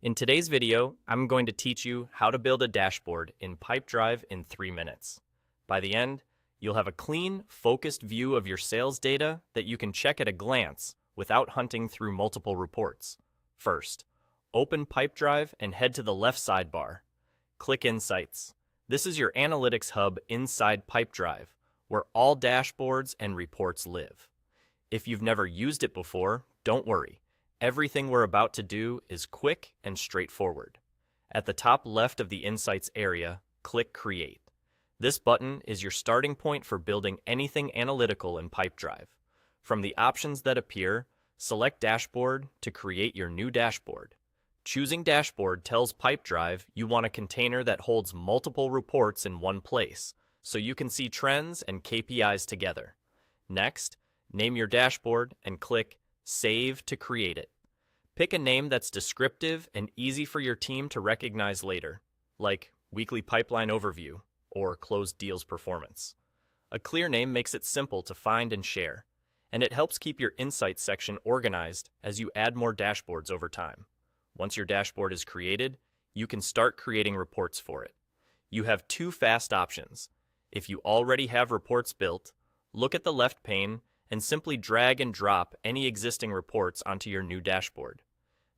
In today's video, I'm going to teach you how to build a dashboard in Pipedrive in 3 minutes. By the end, you'll have a clean, focused view of your sales data that you can check at a glance without hunting through multiple reports. First, open Pipedrive and head to the left sidebar. Click Insights. This is your analytics hub inside Pipedrive, where all dashboards and reports live. If you've never used it before, don't worry. Everything we're about to do is quick and straightforward. At the top left of the Insights area, click Create. This button is your starting point for building anything analytical in Pipedrive. From the options that appear, select Dashboard to create your new dashboard. Choosing Dashboard tells Pipedrive you want a container that holds multiple reports in one place, so you can see trends and KPIs together. Next, name your dashboard and click Save to create it. Pick a name that's descriptive and easy for your team to recognize later, like Weekly Pipeline Overview or Closed Deals Performance. A clear name makes it simple to find and share, and it helps keep your Insights section organized as you add more dashboards over time. Once your dashboard is created, you can start creating reports for it. You have two fast options. If you already have reports built, look at the left pane and simply drag and drop any existing reports onto your new dashboard.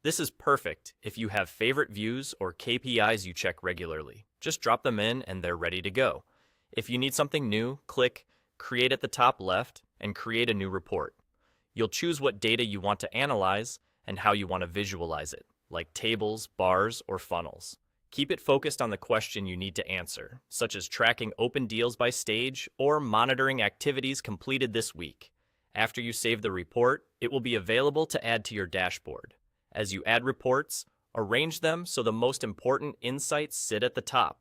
This is perfect if you have favorite views or KPIs you check regularly. Just drop them in and they're ready to go. If you need something new, click Create at the top left and create a new report. You'll choose what data you want to analyze and how you want to visualize it, like tables, bars, or funnels. Keep it focused on the question you need to answer, such as tracking open deals by stage or monitoring activities completed this week. After you save the report, it will be available to add to your dashboard. As you add reports, arrange them so the most important insights sit at the top.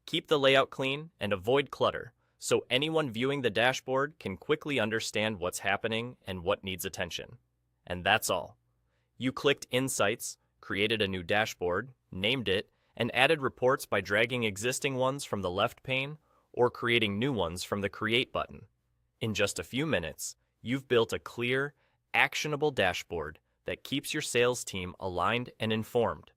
Keep the layout clean and avoid clutter, so anyone viewing the dashboard can quickly understand what's happening and what needs attention. And that's all. You clicked Insights, created a new dashboard, named it, and added reports by dragging existing ones from the left pane or creating new ones from the Create button. In just a few minutes, you've built a clear, actionable dashboard that keeps your sales team aligned and informed.